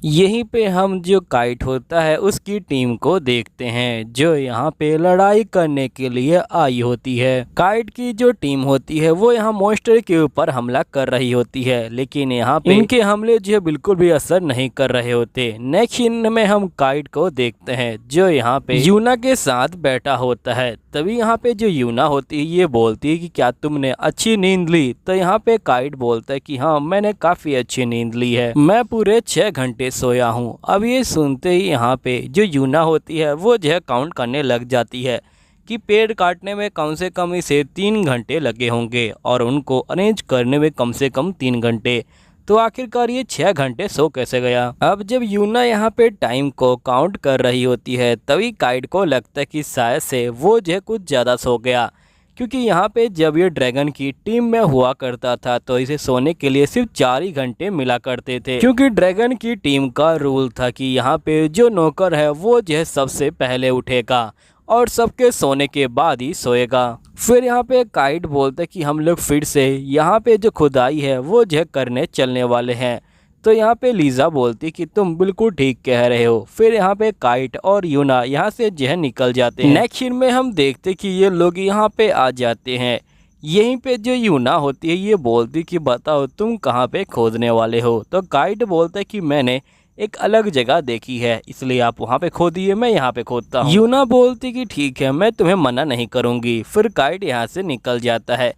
यहीं पे हम जो काइट होता है उसकी टीम को देखते हैं जो यहाँ पे लड़ाई करने के लिए आई होती है। काइट की जो टीम होती है वो यहाँ मॉन्स्टर के ऊपर हमला कर रही होती है, लेकिन यहाँ पे इनके हमले जो है बिल्कुल भी असर नहीं कर रहे होते। नेक्स्ट सीन में हम काइट को देखते हैं जो यहाँ पे यूना के साथ बैठा होता है। तभी यहाँ पे जो यूना होती है ये बोलती है कि क्या तुमने अच्छी नींद ली? तो यहाँ पे काइट बोलता है कि हाँ, मैंने काफी अच्छी नींद ली है, मैं पूरे 6 घंटे सोया हूँ। अब ये सुनते ही यहाँ पे जो यूना होती है वो जो है काउंट करने लग जाती है कि पेड़ काटने में कम से कम इसे 3 घंटे लगे होंगे और उनको अरेंज करने में कम से कम 3 घंटे। तो आखिरकार ये 6 घंटे सो कैसे गया? अब जब यूना यहाँ पे टाइम को काउंट कर रही होती है तभी काइट को लगता है कि शायद से वो जो है कुछ ज़्यादा सो गया, क्योंकि यहाँ पे जब ये ड्रैगन की टीम में हुआ करता था तो इसे सोने के लिए सिर्फ 4 ही घंटे मिला करते थे, क्योंकि ड्रैगन की टीम का रूल था कि यहाँ पे जो नौकर है वो जो है सबसे पहले उठेगा और सबके सोने के बाद ही सोएगा। फिर यहाँ पे काइट बोलते कि हम लोग फिर से यहाँ पे जो खुदाई है वो जो है करने चलने वाले हैं। तो यहाँ पे लीजा बोलती कि तुम बिल्कुल ठीक कह रहे हो। फिर यहाँ पे काइट और यूना यहाँ से जो है निकल जाते हैं। नेक्स्ट सीन में हम देखते कि ये लोग यहाँ पे आ जाते हैं। यहीं पे जो यूना होती है ये बोलती कि बताओ तुम कहाँ पे खोदने वाले हो? तो काइट बोलता है कि मैंने एक अलग जगह देखी है, इसलिए आप वहाँ पे खोदिए, मैं यहाँ पे खोदता हूँ। यूना बोलती कि ठीक है, मैं तुम्हें मना नहीं करूँगी। फिर काइट यहाँ से निकल जाता है।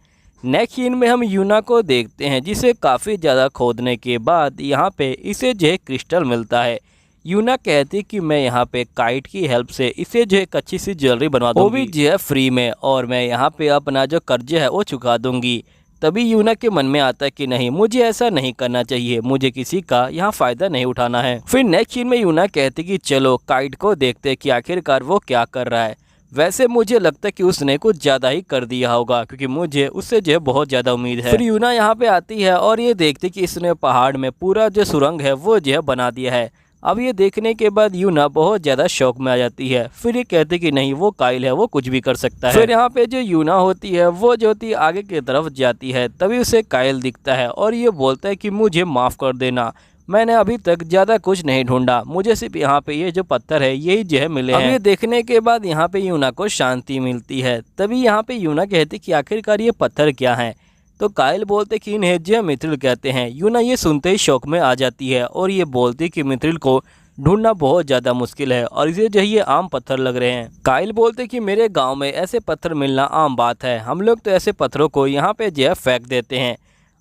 नेक्स्ट सीन में हम यूना को देखते हैं जिसे काफ़ी ज़्यादा खोदने के बाद यहाँ पे इसे जो है क्रिस्टल मिलता है। यूना कहती कि मैं यहाँ पे काइट की हेल्प से इसे जो एक अच्छी सी ज्वेलरी बनवा दूँगी, वो भी जो है फ्री में, और मैं यहाँ पे अपना जो कर्जा है वो चुका दूँगी। तभी यूना के मन में आता है कि नहीं, मुझे ऐसा नहीं करना चाहिए, मुझे किसी का यहाँ फ़ायदा नहीं उठाना है। फिर नेक्स्ट सीन में यूना कहती कि चलो काइट को देखते कि आखिरकार वो क्या कर रहा है। वैसे मुझे लगता है कि उसने कुछ ज़्यादा ही कर दिया होगा, क्योंकि मुझे उससे जो है बहुत ज़्यादा उम्मीद है। फिर यूना यहाँ पे आती है और ये देखती कि इसने पहाड़ में पूरा जो सुरंग है वो जो है बना दिया है। अब ये देखने के बाद यूना बहुत ज़्यादा शौक में आ जाती है। फिर ये कहती कि नहीं, वो काइल है, वो कुछ भी कर सकता है। फिर यहाँ पे जो यूना होती है वो जो होती आगे की तरफ जाती है, तभी उसे काइल दिखता है और ये बोलता है कि मुझे माफ़ कर देना, मैंने अभी तक ज़्यादा कुछ नहीं ढूंढा, मुझे सिर्फ यहाँ पे ये जो पत्थर है यही जो है मिले हैं। अब ये देखने के बाद यहाँ पे यूना को शांति मिलती है। तभी यहाँ पे यूना कहती कि आखिरकार ये पत्थर क्या है? तो काइल बोलते कि इन्हें जो मिथ्रिल कहते हैं। यूना ये सुनते ही शौक में आ जाती है और ये बोलती कि मिथ्रिल को ढूंढना बहुत ज़्यादा मुश्किल है और इसे जो ये आम पत्थर लग रहे हैं। काइल बोलते कि मेरे गांव में ऐसे पत्थर मिलना आम बात है, हम लोग तो ऐसे पत्थरों को यहाँ पे जो है फेंक देते हैं।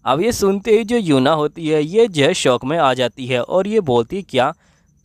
अब ये सुनते ही जो यूना होती है ये जो है शौक में आ जाती है और ये बोलती क्या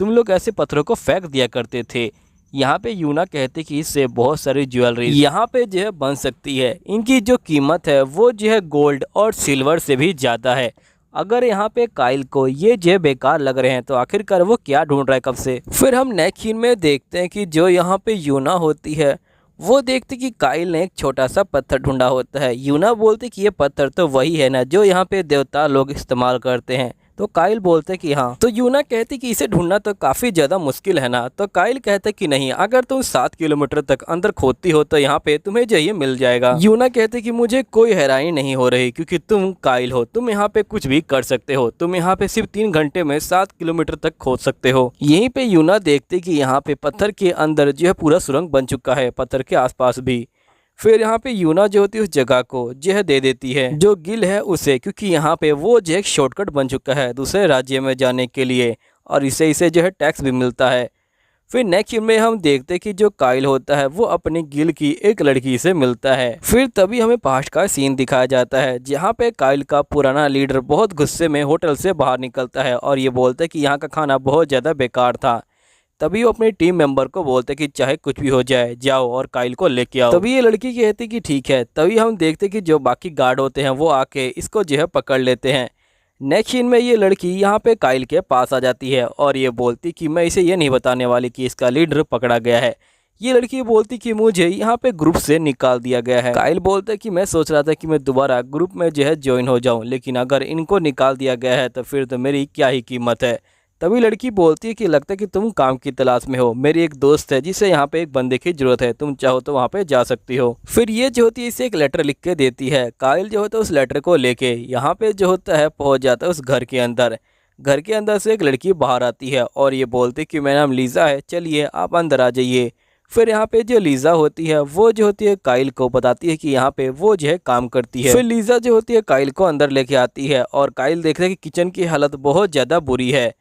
तुम लोग ऐसे पत्थरों को फेंक दिया करते थे? यहाँ पे यूना कहते कि इससे बहुत सारी ज्वेलरी यहाँ पे जो है बन सकती है, इनकी जो कीमत है वो जो है गोल्ड और सिल्वर से भी ज़्यादा है। अगर यहाँ पे काइल को ये जो है बेकार लग रहे हैं तो आखिरकार वो क्या ढूंढ रहा है कब से? फिर हम नेक्स्ट सीन में देखते हैं कि जो यहाँ पे यूना होती है वो देखती कि काइल ने एक छोटा सा पत्थर ढूंढा होता है। यूना बोलती कि ये पत्थर तो वही है ना जो यहाँ पे देवता लोग इस्तेमाल करते हैं। तो काइल बोलते कि हाँ। तो यूना कहती कि इसे ढूंढना तो काफ़ी ज़्यादा मुश्किल है ना? तो काइल कहते कि नहीं, अगर तुम 7 किलोमीटर तक अंदर खोदती हो तो यहाँ पे तुम्हें जो मिल जाएगा। यूना कहते कि मुझे कोई हैरानी नहीं हो रही, क्योंकि तुम काइल हो, तुम यहाँ पे कुछ भी कर सकते हो, तुम यहाँ पे सिर्फ 3 घंटे में 7 किलोमीटर तक खोद सकते हो। यहीं पे यूना देखते कि यहाँ पे पत्थर के अंदर जो है पूरा सुरंग बन चुका है, पत्थर के आसपास भी। फिर यहाँ पे यूना जो होती है उस जगह को जो है दे देती है जो गिल है उसे, क्योंकि यहाँ पे वो जो एक शॉर्टकट बन चुका है दूसरे राज्य में जाने के लिए, और इसे जो है टैक्स भी मिलता है। फिर नेक्स्ट में हम देखते हैं कि जो काइल होता है वो अपनी गिल की एक लड़की से मिलता है। फिर तभी हमें पास्ट का सीन दिखाया जाता है जहाँ पे काइल का पुराना लीडर बहुत गुस्से में होटल से बाहर निकलता है और ये बोलता है कि यहाँ का खाना बहुत ज़्यादा बेकार था। तभी वो अपने टीम मेंबर को बोलते कि चाहे कुछ भी हो जाए, जाओ और काइल को लेके आओ। तभी ये लड़की कहती कि ठीक है। तभी हम देखते कि जो बाकी गार्ड होते हैं वो आके इसको जो है पकड़ लेते हैं। नेक्स्ट सीन में ये लड़की यहाँ पे काइल के पास आ जाती है और ये बोलती कि मैं इसे ये नहीं बताने वाली कि इसका लीडर पकड़ा गया है। ये लड़की बोलती कि मुझे यहाँ पे ग्रुप से निकाल दिया गया है। काइल बोलता कि मैं सोच रहा था कि मैं दोबारा ग्रुप में जो है ज्वाइन हो जाऊँ, लेकिन अगर इनको निकाल दिया गया है तो फिर तो मेरी क्या ही कीमत है। तभी लड़की बोलती है कि लगता है कि तुम काम की तलाश में हो, मेरी एक दोस्त है जिसे यहाँ पे एक बंदे की जरूरत है, तुम चाहो तो वहाँ पे जा सकती हो। फिर ये जो होती है इसे एक लेटर लिख के देती है। काइल जो होता है उस लेटर को लेके यहाँ पे जो होता है पहुँच जाता है उस घर के अंदर। घर के अंदर से एक लड़की बाहर आती है और ये बोलती कि मेरा नाम लीज़ा है, चलिए आप अंदर आ जाइए। फिर यहाँ पे जो लीज़ा होती है वो जो होती है काइल को बताती है कि यहाँ पे वो जो है काम करती है। फिर लीज़ा जो होती है काइल को अंदर लेके आती है और काइल देखता है कि किचन की हालत बहुत ज़्यादा बुरी है।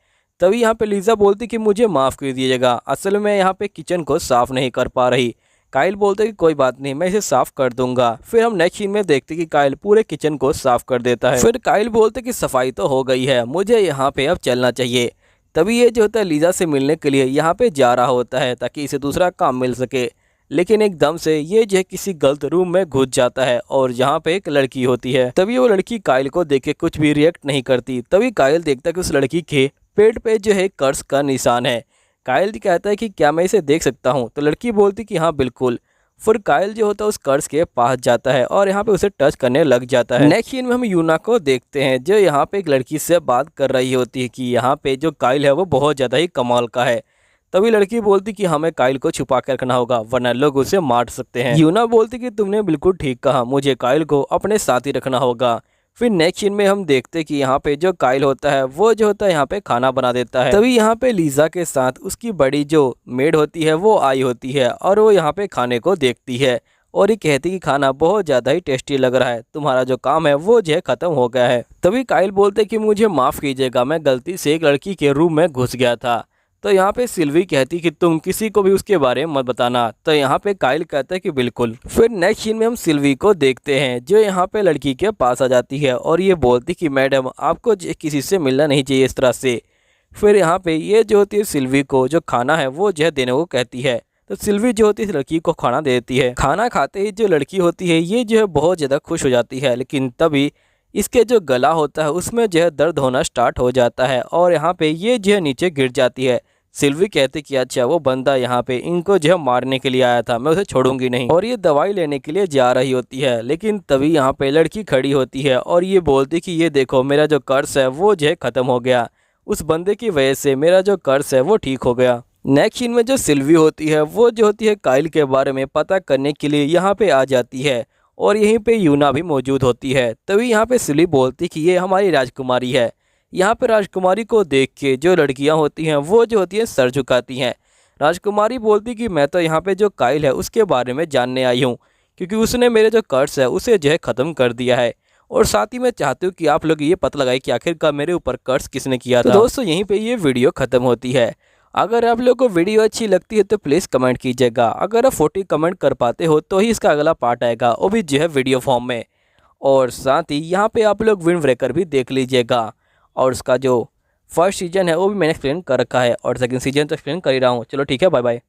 तभी यहाँ पे लीज़ा बोलती कि मुझे माफ़ कर दीजिएगा, असल में यहाँ पे किचन को साफ़ नहीं कर पा रही। काइल बोलते कि कोई बात नहीं, मैं इसे साफ़ कर दूंगा। फिर हम नेक्स्ट सीन में देखते कि काइल पूरे किचन को साफ़ कर देता है। फिर काइल बोलते कि सफाई तो हो गई है, मुझे यहाँ पे अब चलना चाहिए। तभी ये जो होता है लीज़ा से मिलने के लिए यहाँ पे जा रहा होता है ताकि इसे दूसरा काम मिल सके। लेकिन एकदम से ये जो है किसी गलत रूम में घुस जाता है और यहाँ पे एक लड़की होती है। तभी वो लड़की काइल को देख के कुछ भी रिएक्ट नहीं करती। तभी काइल देखता है कि उस लड़की के पेट पे जो है कर्स का निशान है। काइल जी कहता है कि क्या मैं इसे देख सकता हूँ? तो लड़की बोलती कि हाँ बिल्कुल। फिर काइल जो होता है उस कर्स के पास जाता है और यहाँ पे उसे टच करने लग जाता है। नेक्स्ट सीन में हम यूना को देखते हैं जो यहाँ पे एक लड़की से बात कर रही होती है कि यहाँ पे जो काइल है वो बहुत ज़्यादा ही कमाल का है। तभी लड़की बोलती कि हमें काइल को छुपा कर रखना होगा वरना लोग उसे मार सकते हैं। यूना बोलती कि तुमने बिल्कुल ठीक कहा, मुझे काइल को अपने साथ ही रखना होगा। फिर नेक्स्ट सीन में हम देखते कि यहाँ पे जो काइल होता है वो जो होता है यहाँ पे खाना बना देता है। तभी यहाँ पे लीज़ा के साथ उसकी बड़ी जो मेड होती है वो आई होती है और वो यहाँ पे खाने को देखती है और ये कहती कि खाना बहुत ज़्यादा ही टेस्टी लग रहा है, तुम्हारा जो काम है वो जो है ख़त्म हो गया है। तभी काइल बोलते कि मुझे माफ़ कीजिएगा, मैं गलती से एक लड़की के रूम में घुस गया था। तो यहाँ पे सिल्वी कहती कि तुम किसी को भी उसके बारे में मत बताना। तो यहाँ पे काइल कहता है कि बिल्कुल। फिर नेक्स्ट सीन में हम सिल्वी को देखते हैं जो यहाँ पे लड़की के पास आ जाती है और ये बोलती कि मैडम आपको किसी से मिलना नहीं चाहिए इस तरह से। फिर यहाँ पे ये जो होती है सिल्वी को जो खाना है वो जो है देने को कहती है। तो सिल्वी जो होती है लड़की को खाना दे देती है। खाना खाते ही जो लड़की होती है ये जो है बहुत ज़्यादा खुश हो जाती है, लेकिन तभी इसके जो गला होता है उसमें जो है दर्द होना स्टार्ट हो जाता है और यहाँ पे ये जो है नीचे गिर जाती है। सिल्वी कहती कि अच्छा वो बंदा यहाँ पे इनको जो है मारने के लिए आया था, मैं उसे छोड़ूंगी नहीं। और ये दवाई लेने के लिए जा रही होती है, लेकिन तभी यहाँ पे लड़की खड़ी होती है और ये बोलती कि ये देखो मेरा जो कर्ज है वो जो है ख़त्म हो गया, उस बंदे की वजह से मेरा जो कर्ज है वो ठीक हो गया। नेक्स्ट सीन में जो सिल्वी होती है वो जो होती है काइल के बारे में पता करने के लिए यहाँ पे आ जाती है और यहीं पे यूना भी मौजूद होती है। तभी यहाँ पे सिल्वी बोलती कि ये हमारी राजकुमारी है। यहाँ पे राजकुमारी को देख के जो लड़कियाँ होती हैं वो जो होती हैं सर झुकाती हैं। राजकुमारी बोलती कि मैं तो यहाँ पे जो काइल है उसके बारे में जानने आई हूँ, क्योंकि उसने मेरे जो कर्ज है उसे जो है ख़त्म कर दिया है और साथ ही मैं चाहती हूँ कि आप लोग ये पता लगाए कि आखिरकार मेरे ऊपर कर्ज किसने किया था। तो दोस्तों यहीं पे ये वीडियो ख़त्म होती है। अगर आप लोगों को वीडियो अच्छी लगती है तो प्लीज़ कमेंट कीजिएगा। अगर आप 40 कमेंट कर पाते हो तो ही इसका अगला पार्ट आएगा, वो भी जो है वीडियो फॉर्म में। और साथ ही यहाँ पे आप लोग विंड ब्रेकर भी देख लीजिएगा और उसका जो फर्स्ट सीजन है वो भी मैंने एक्सप्लेन कर रखा है और सेकंड सीजन तो एक्सप्लेन कर ही रहा हूँ। चलो ठीक है, बाय बाय।